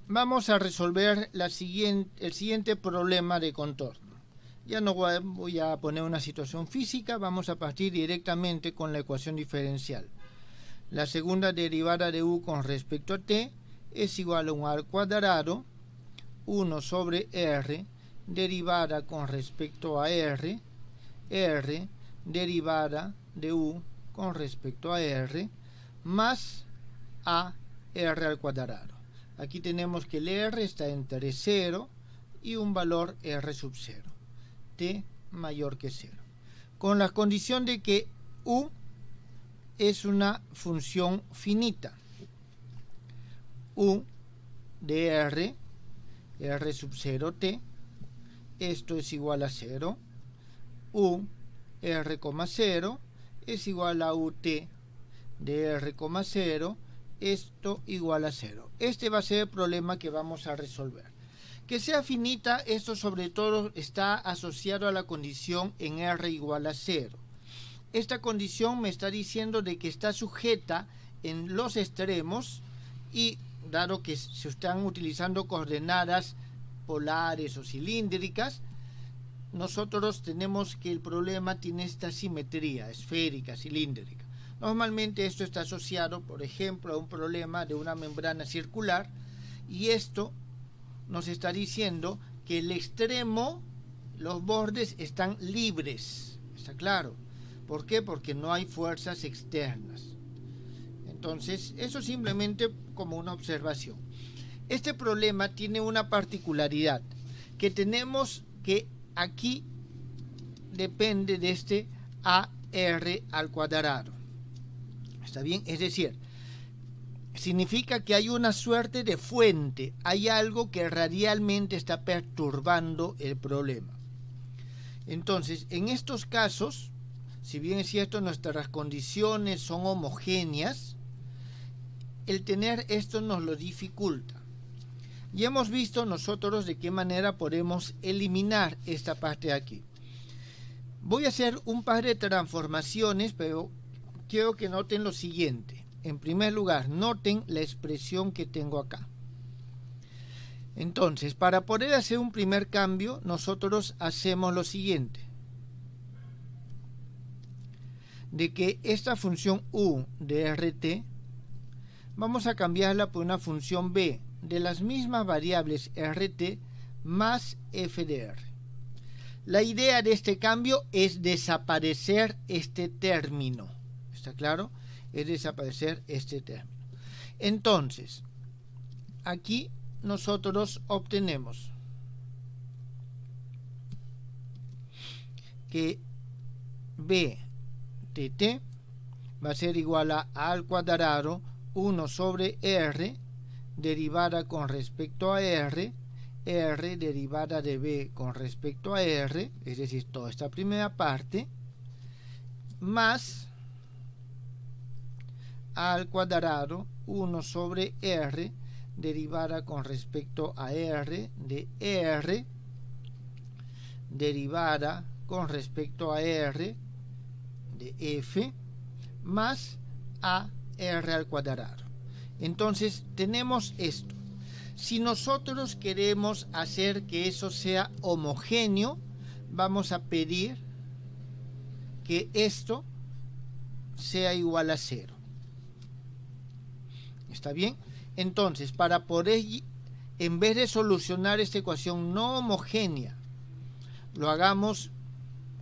Vamos a resolver el siguiente problema de contorno. Ya no voy a poner una situación física, vamos a partir directamente con la ecuación diferencial. La segunda derivada de u con respecto a t es igual a un al cuadrado, 1 sobre r, derivada con respecto a r derivada de u con respecto a r, más a r al cuadrado. Aquí tenemos que el r está entre 0 y un valor r sub 0, t mayor que 0, con la condición de que u es una función finita. U de r sub 0 t, esto es igual a 0. U r, 0 es igual a ut de r, 0, esto igual a 0. Este va a ser el problema que vamos a resolver. Que sea finita, esto sobre todo está asociado a la condición en r igual a 0. Esta condición me está diciendo de que está sujeta en los extremos y dado que se están utilizando coordenadas polares o cilíndricas, nosotros tenemos que el problema tiene esta simetría esférica, cilíndrica. Normalmente esto está asociado, por ejemplo, a un problema de una membrana circular, y esto nos está diciendo que el extremo, los bordes están libres. ¿Está claro? ¿Por qué? Porque no hay fuerzas externas. Entonces, eso simplemente como una observación. Este problema tiene una particularidad, que tenemos que aquí depende de este AR al cuadrado. ¿Está bien? Es decir, significa que hay una suerte de fuente, hay algo que radialmente está perturbando el problema. Entonces, en estos casos, si bien es cierto nuestras condiciones son homogéneas, el tener esto nos lo dificulta. Y hemos visto nosotros de qué manera podemos eliminar esta parte de aquí. Voy a hacer un par de transformaciones, pero quiero que noten lo siguiente. En primer lugar, noten la expresión que tengo acá. Entonces, para poder hacer un primer cambio, nosotros hacemos lo siguiente. De que esta función u de rt, vamos a cambiarla por una función b de las mismas variables rt más f de r. La idea de este cambio es desaparecer este término. ¿Está claro? Es desaparecer este término. Entonces, aquí nosotros obtenemos que b de t va a ser igual a al cuadrado 1 sobre r derivada con respecto a r derivada de b con respecto a r, es decir, toda esta primera parte, más al cuadrado 1 sobre r derivada con respecto a r de r derivada con respecto a r de f más a r al cuadrado. Entonces tenemos esto. Si nosotros queremos hacer que eso sea homogéneo, vamos a pedir que esto sea igual a 0. ¿Está bien? Entonces, para poder, en vez de solucionar esta ecuación no homogénea, lo hagamos,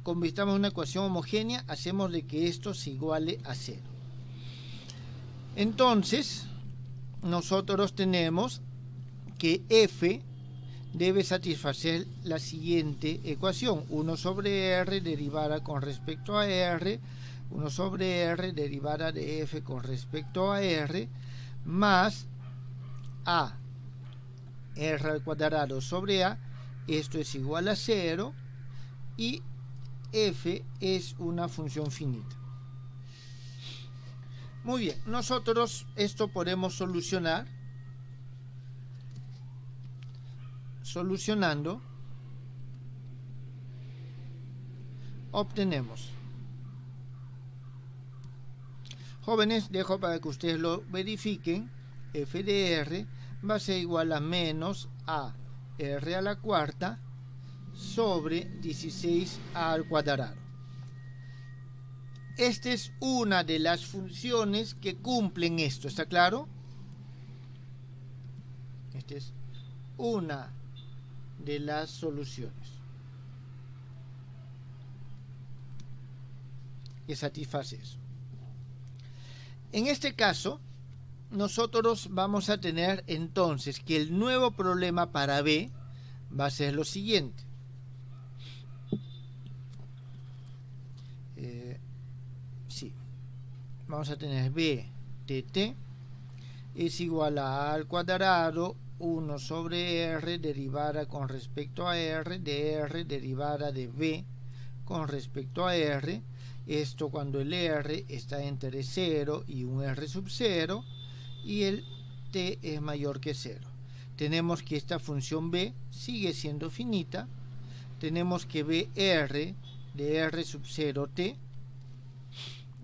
convirtamos en una ecuación homogénea, hacemos de que esto se iguale a 0. Entonces, nosotros tenemos que f debe satisfacer la siguiente ecuación: 1 sobre r derivada con respecto a r, 1 sobre r derivada de f con respecto a r, más a r al cuadrado sobre a, esto es igual a 0, y f es una función finita. Muy bien, nosotros esto podemos solucionar. Solucionando, obtenemos. Jóvenes, dejo para que ustedes lo verifiquen. F de r va a ser igual a menos a r a la cuarta sobre 16a al cuadrado. Esta es una de las funciones que cumplen esto, ¿está claro? Esta es una de las soluciones que satisface eso. En este caso, nosotros vamos a tener entonces que el nuevo problema para B va a ser lo siguiente. Vamos a tener b de t es igual a al cuadrado 1 sobre r derivada con respecto a r de r derivada de b con respecto a r. Esto cuando el r está entre 0 y un r sub 0 y el t es mayor que 0. Tenemos que esta función b sigue siendo finita. Tenemos que br de r sub 0 t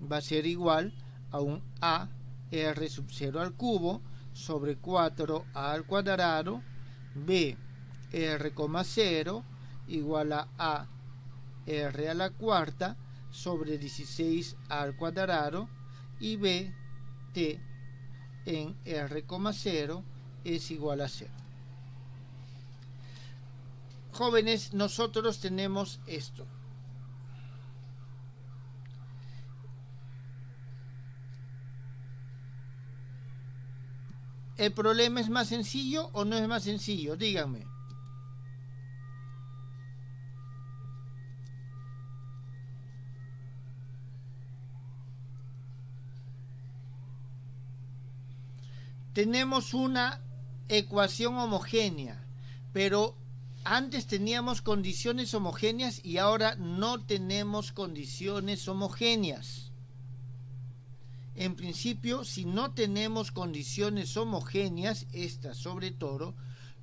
va a ser igual a un a r sub 0 al cubo sobre 4a al cuadrado b r, 0 igual a r a la cuarta sobre 16 al cuadrado y b t en r, 0 es igual a 0. Jóvenes, nosotros tenemos esto. ¿El problema es más sencillo o no es más sencillo? Díganme. Tenemos una ecuación homogénea, pero antes teníamos condiciones homogéneas y ahora no tenemos condiciones homogéneas. En principio, si no tenemos condiciones homogéneas, estas sobre todo,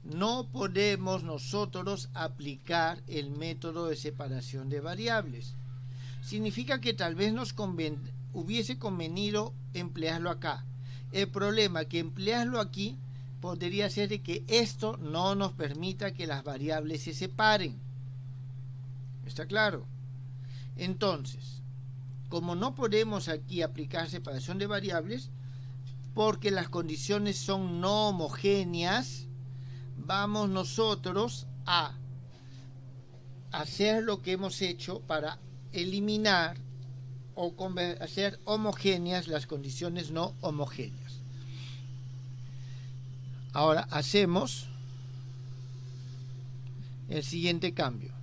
no podemos nosotros aplicar el método de separación de variables. Significa que tal vez nos hubiese convenido emplearlo acá. El problema que emplearlo aquí podría ser de que esto no nos permita que las variables se separen. ¿Está claro? Entonces, como no podemos aquí aplicar separación de variables, porque las condiciones son no homogéneas, vamos nosotros a hacer lo que hemos hecho para eliminar o hacer homogéneas las condiciones no homogéneas. Ahora hacemos el siguiente cambio.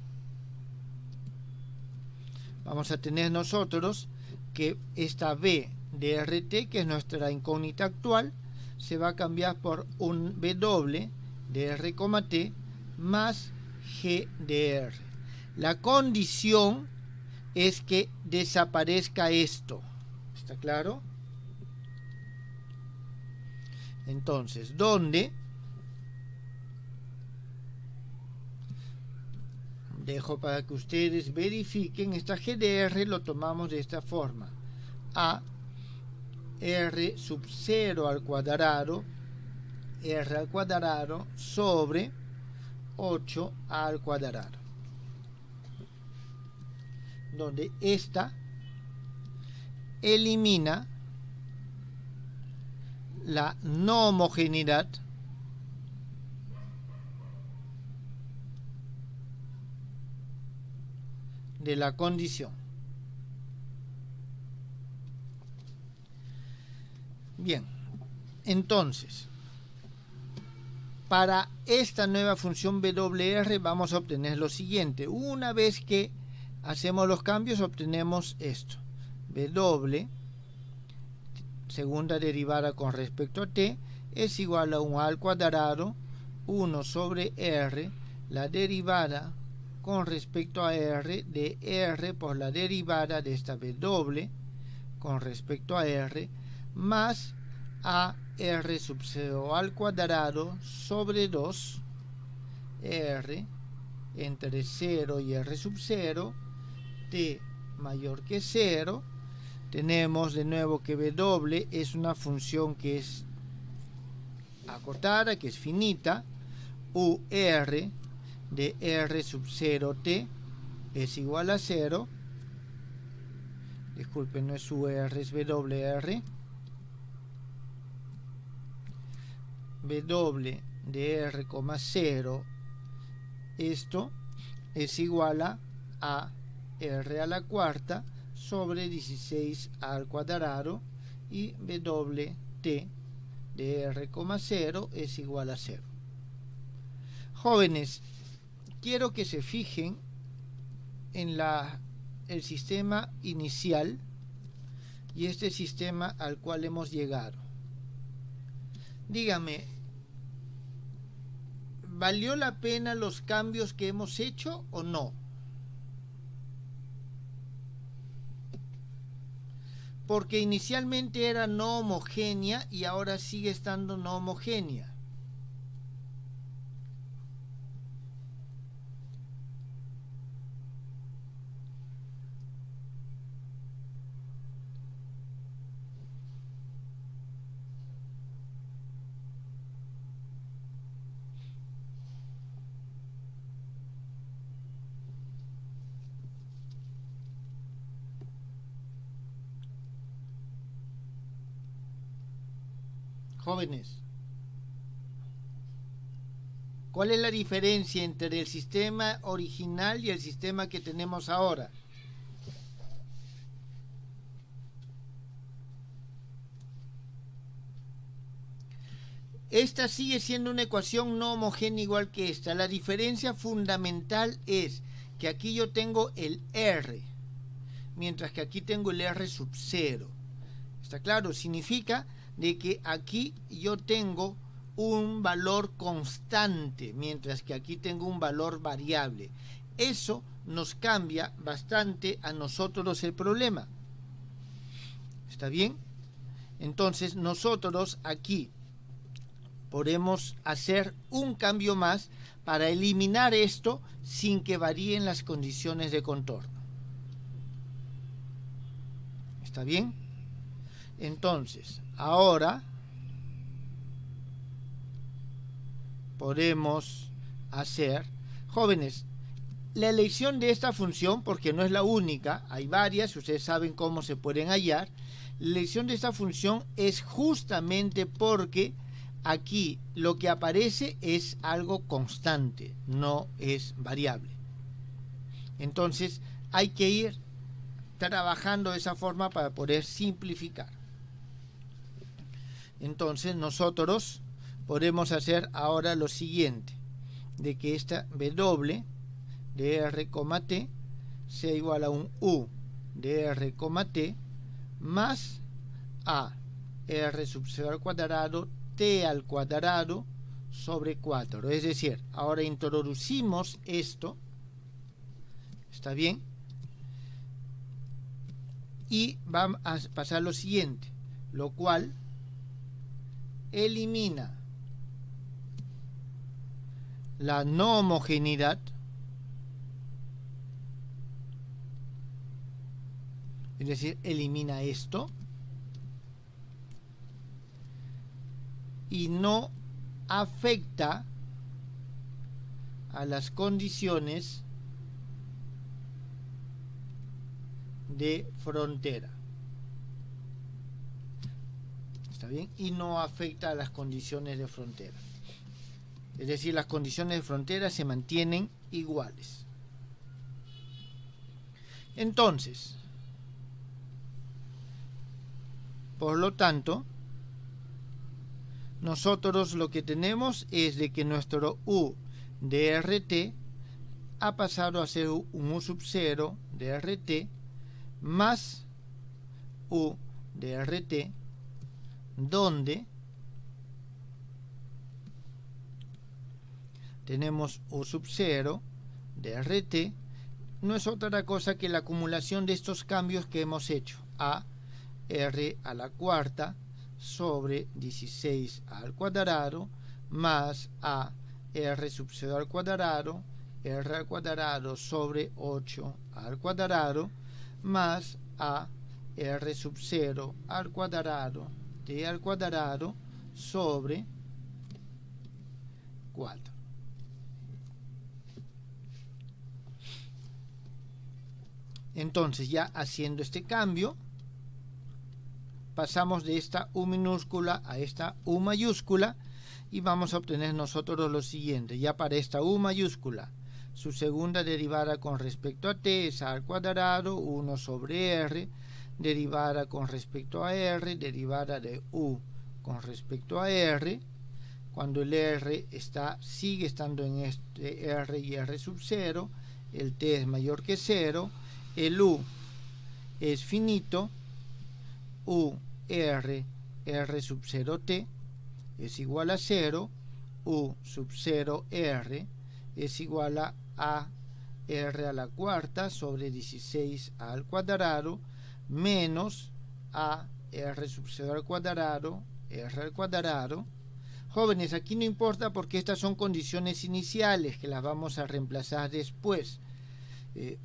Vamos a tener nosotros que esta b de rt, que es nuestra incógnita actual, se va a cambiar por un w de r, t más g de r. La condición es que desaparezca esto. ¿Está claro? Entonces, ¿dónde? Dejo para que ustedes verifiquen. Esta g de r lo tomamos de esta forma. A r sub 0 al cuadrado, r al cuadrado sobre 8 al cuadrado. Donde esta elimina la no homogeneidad de la condición. Bien, entonces, para esta nueva función WR vamos a obtener lo siguiente. Una vez que hacemos los cambios, obtenemos esto. W, segunda derivada con respecto a t, es igual a 1 al cuadrado, 1 sobre r, la derivada con respecto a r de r por la derivada de esta w con respecto a r, más a r sub 0 al cuadrado sobre 2 r entre 0 y r sub 0, t mayor que 0. Tenemos de nuevo que w es una función que es acotada, que es finita, UR de R sub 0t es igual a 0. Disculpen, no es UR, es WR. W de R, 0, esto es igual a R a la cuarta sobre 16 al cuadrado, y WT de R, 0 es igual a 0. Jóvenes, quiero que se fijen en el sistema inicial y este sistema al cual hemos llegado. Dígame, ¿valió la pena los cambios que hemos hecho o no? Porque inicialmente era no homogénea y ahora sigue estando no homogénea. Jóvenes, ¿cuál es la diferencia entre el sistema original y el sistema que tenemos ahora? Esta sigue siendo una ecuación no homogénea igual que esta. La diferencia fundamental es que aquí yo tengo el R, mientras que aquí tengo el R sub 0. ¿Está claro? Significa de que aquí yo tengo un valor constante, mientras que aquí tengo un valor variable. Eso nos cambia bastante a nosotros el problema. ¿Está bien? Entonces nosotros aquí podemos hacer un cambio más para eliminar esto sin que varíen las condiciones de contorno. ¿Está bien? Entonces, ahora podemos hacer, jóvenes, la elección de esta función, porque no es la única, hay varias, ustedes saben cómo se pueden hallar. La elección de esta función es justamente porque aquí lo que aparece es algo constante, no es variable. Entonces hay que ir trabajando de esa forma para poder simplificar. Entonces nosotros podemos hacer ahora lo siguiente, de que esta W de R, T sea igual a un U de R, T más A R sub 0 al cuadrado T al cuadrado sobre 4. Es decir, ahora introducimos esto, ¿está bien? Y vamos a pasar lo siguiente, lo cual elimina la no homogeneidad, es decir, elimina esto y no afecta a las condiciones de frontera. ¿Está bien? Y no afecta a las condiciones de frontera. Es decir, las condiciones de frontera se mantienen iguales. Entonces, por lo tanto, nosotros lo que tenemos es de que nuestro U de RT ha pasado a ser un U sub 0 de RT más U de RT, donde tenemos U sub 0 de RT, no es otra cosa que la acumulación de estos cambios que hemos hecho, a R a la cuarta sobre 16 al cuadrado más a R sub 0 al cuadrado, R al cuadrado sobre 8 al cuadrado más a R sub 0 al cuadrado T al cuadrado sobre 4. Entonces, ya haciendo este cambio, pasamos de esta U minúscula a esta U mayúscula y vamos a obtener nosotros lo siguiente. Ya para esta U mayúscula, su segunda derivada con respecto a t es a al cuadrado, 1 sobre r, derivada con respecto a r, derivada de u con respecto a r. Cuando el r sigue estando en este r y r sub 0, el t es mayor que 0, el u es finito, u r sub 0 t es igual a 0, u sub 0 r es igual a r a la cuarta sobre 16a al cuadrado menos a r sub 0 al cuadrado, r al cuadrado. Jóvenes, aquí no importa porque estas son condiciones iniciales que las vamos a reemplazar después.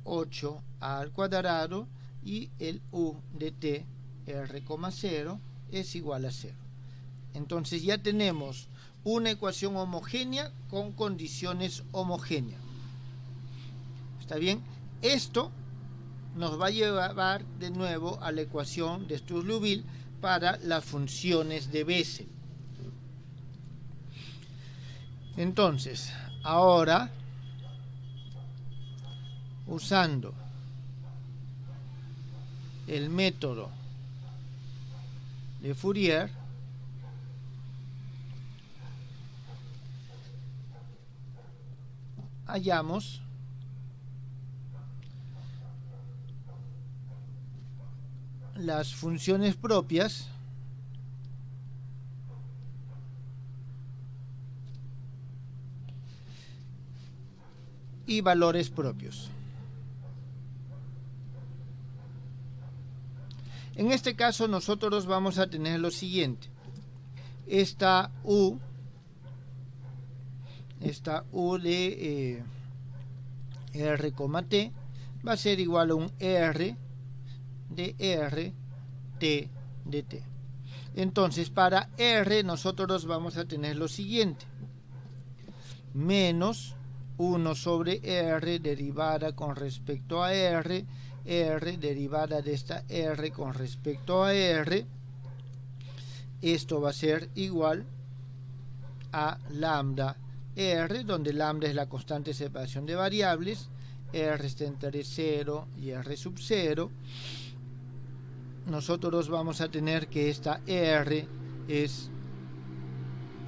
8a al cuadrado y el u de t r, 0 es igual a 0. Entonces ya tenemos una ecuación homogénea con condiciones homogéneas. ¿Está bien? Esto nos va a llevar de nuevo a la ecuación de Sturlubil para las funciones de Bessel. Entonces, ahora, usando el método de Fourier, hallamos las funciones propias y valores propios. En este caso nosotros vamos a tener lo siguiente. Esta U de R, t va a ser igual a un R de R t de t. Entonces para R nosotros vamos a tener lo siguiente: menos 1 sobre R derivada con respecto a R, R derivada de esta R con respecto a R. Esto va a ser igual a lambda R, donde lambda es la constante de separación de variables, R está entre 0 y R sub 0. Nosotros vamos a tener que esta R es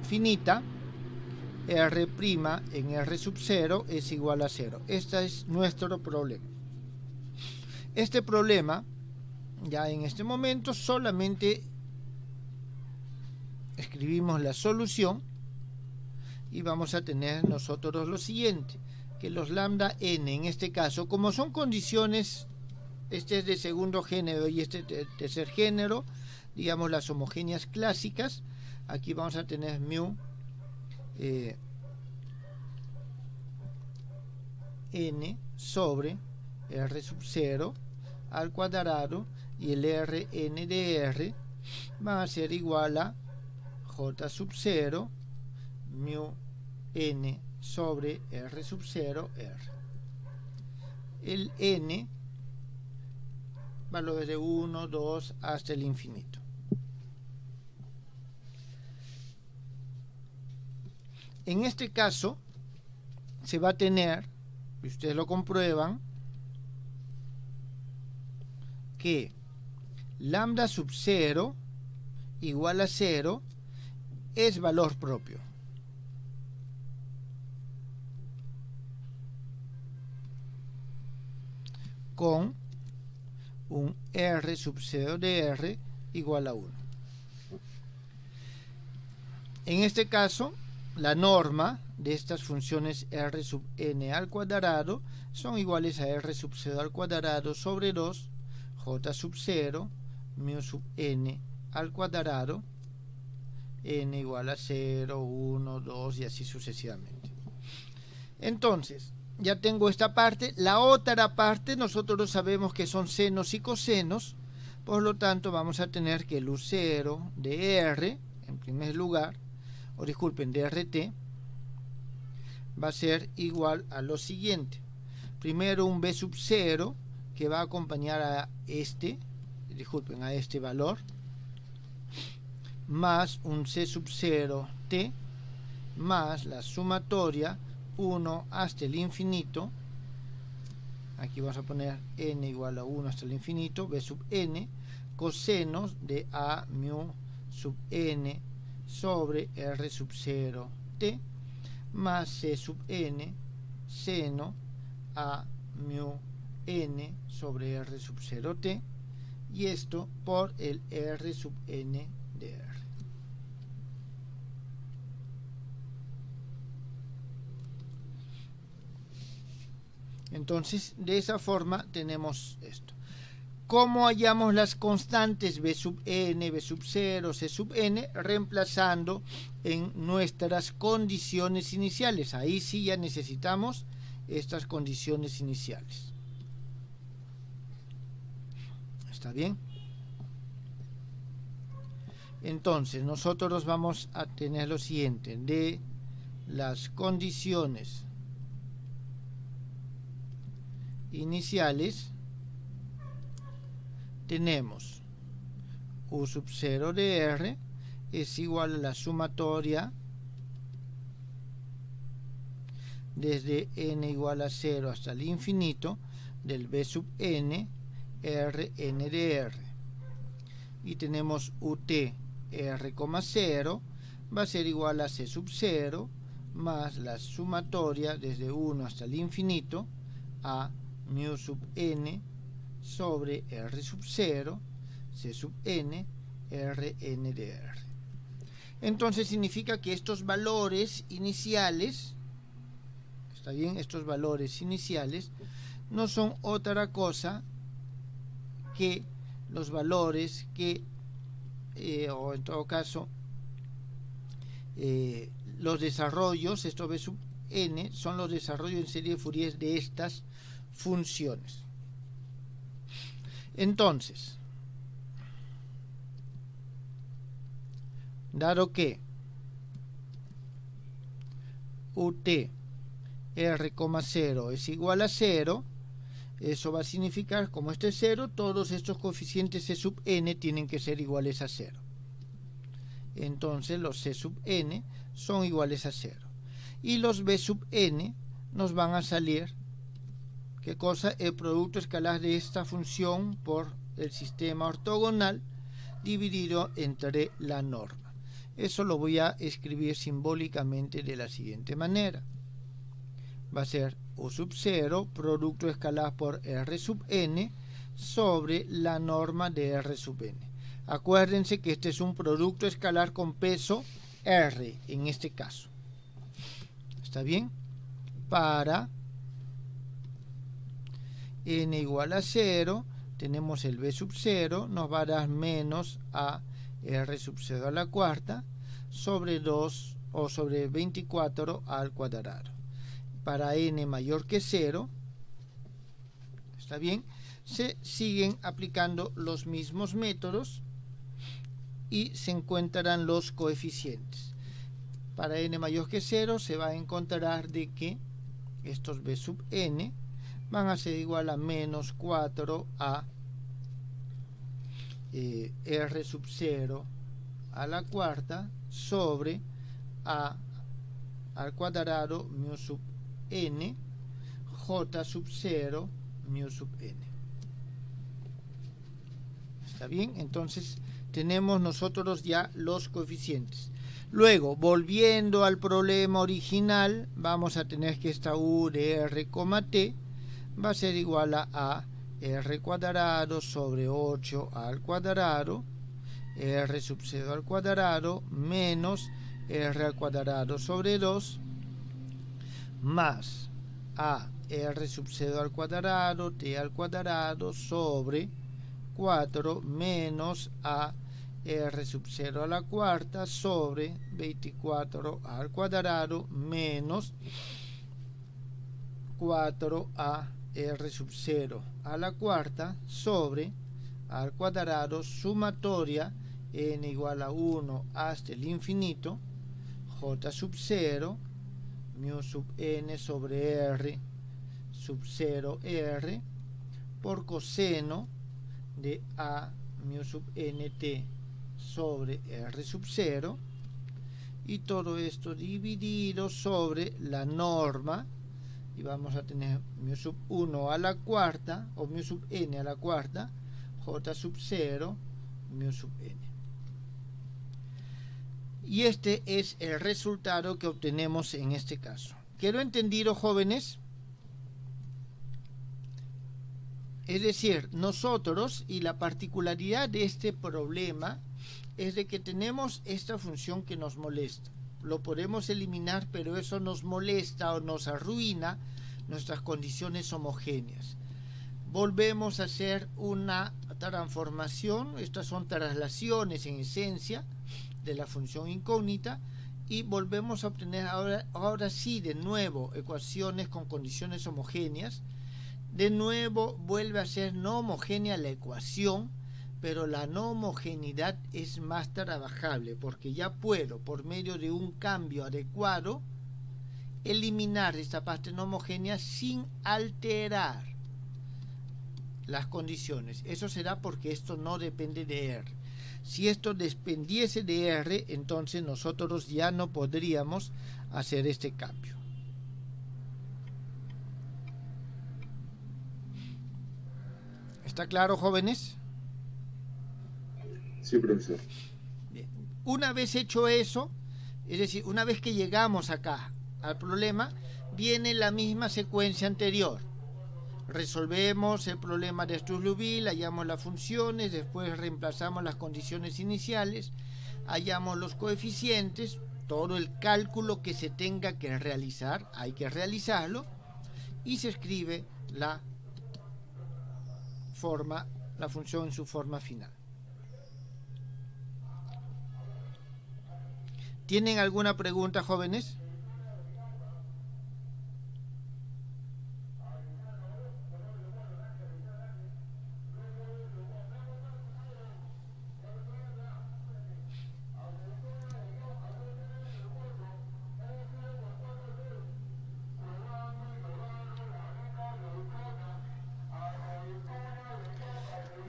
finita, R' en R sub 0 es igual a 0. Este es nuestro problema. Este problema, ya en este momento, solamente escribimos la solución y vamos a tener nosotros lo siguiente, que los lambda n, en este caso, como son condiciones, este es de segundo género y este de tercer género, digamos las homogéneas clásicas, aquí vamos a tener mu n sobre R sub 0 al cuadrado y el Rn de R va a ser igual a J sub 0 mu n sobre R sub 0 R. El n valores de 1, 2 hasta el infinito. En este caso se va a tener, y ustedes lo comprueban, que lambda sub 0 igual a 0 es valor propio. Con un R sub 0 de R igual a 1. En este caso, la norma de estas funciones R sub n al cuadrado son iguales a R sub 0 al cuadrado sobre 2 J sub 0 mu sub n al cuadrado, n igual a 0, 1, 2 y así sucesivamente. Entonces, ya tengo esta parte. La otra parte nosotros sabemos que son senos y cosenos, por lo tanto vamos a tener que el U0 de R, en primer lugar, o disculpen, de RT, va a ser igual a lo siguiente. Primero un b sub 0 que va a acompañar a este valor, más un c sub 0 t, más la sumatoria 1 hasta el infinito. Aquí vamos a poner n igual a 1 hasta el infinito, b sub n, cosenos de a mu sub n sobre r sub 0 t, más c sub n, seno a mu n sobre r sub 0 t, y esto por el r sub n de r. Entonces, de esa forma tenemos esto. ¿Cómo hallamos las constantes b sub n, b sub 0, c sub n? Reemplazando en nuestras condiciones iniciales. Ahí sí ya necesitamos estas condiciones iniciales. ¿Está bien? Entonces, nosotros vamos a tener lo siguiente. De las condiciones iniciales tenemos u sub 0 de r es igual a la sumatoria desde n igual a 0 hasta el infinito del b sub n Rn de r, y tenemos ut r, 0 va a ser igual a c sub 0 más la sumatoria desde 1 hasta el infinito a mu sub n sobre r sub 0 c sub n Rn de r. Entonces significa que estos valores iniciales, ¿está bien? Estos valores iniciales no son otra cosa que los valores que, o en todo caso, los desarrollos, esto b sub n, son los desarrollos en serie de Fourier de estas funciones. Entonces, dado que ut r, 0 es igual a 0, eso va a significar, como este es 0, todos estos coeficientes c sub n tienen que ser iguales a 0. Entonces los c sub n son iguales a 0. Y los b sub n nos van a salir, ¿qué cosa? El producto escalar de esta función por el sistema ortogonal dividido entre la norma. Eso lo voy a escribir simbólicamente de la siguiente manera. Va a ser u sub 0 producto escalar por r sub n sobre la norma de r sub n. Acuérdense que este es un producto escalar con peso r en este caso. ¿Está bien? Para n igual a 0 tenemos el b sub 0, nos va a dar menos a r sub 0 a la cuarta sobre 2 o sobre 24 al cuadrado. Para n mayor que 0, ¿está bien? Se siguen aplicando los mismos métodos y se encuentran los coeficientes. Para n mayor que 0 se va a encontrar de que estos b sub n van a ser igual a menos 4 a r sub 0 a la cuarta sobre a al cuadrado mu sub n j sub 0 mu sub n. ¿Está bien? Entonces tenemos nosotros ya los coeficientes. Luego, volviendo al problema original, vamos a tener que esta u de r, t va a ser igual a r cuadrado sobre 8 al cuadrado, r sub 0 al cuadrado, menos r al cuadrado sobre 2, más a r sub 0 al cuadrado, t al cuadrado, sobre 4 menos a r sub 0 a la cuarta sobre 24 al cuadrado menos 4a r sub 0 a la cuarta sobre al cuadrado sumatoria n igual a 1 hasta el infinito j sub 0 mu sub n sobre r sub 0 r por coseno de a mu sub nt sobre r sub 0, y todo esto dividido sobre la norma, y vamos a tener mu sub 1 a la cuarta o mu sub n a la cuarta j sub 0 mu sub n. Y este es el resultado que obtenemos en este caso. ¿Quedó entendido, jóvenes? Es decir, nosotros, y la particularidad de este problema es de que tenemos esta función que nos molesta. Lo podemos eliminar, pero eso nos molesta o nos arruina nuestras condiciones homogéneas. Volvemos a hacer una transformación, estas son traslaciones en esencia de la función incógnita, y volvemos a obtener ahora sí de nuevo ecuaciones con condiciones homogéneas. De nuevo vuelve a ser no homogénea la ecuación, pero la no homogeneidad es más trabajable porque ya puedo, por medio de un cambio adecuado, eliminar esta parte no homogénea sin alterar las condiciones. Eso será porque esto no depende de R. Si esto dependiese de R, entonces nosotros ya no podríamos hacer este cambio. ¿Está claro, jóvenes? Sí, profesor. Bien. Una vez hecho eso, es decir, una vez que llegamos acá al problema, viene la misma secuencia anterior. Resolvemos el problema de Struss-Liouville, hallamos las funciones, después reemplazamos las condiciones iniciales, hallamos los coeficientes, todo el cálculo que se tenga que realizar, hay que realizarlo, y se escribe la función en su forma final. ¿Tienen alguna pregunta, jóvenes?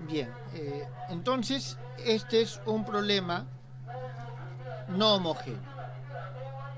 Bien, entonces este es un problema no homogéneo.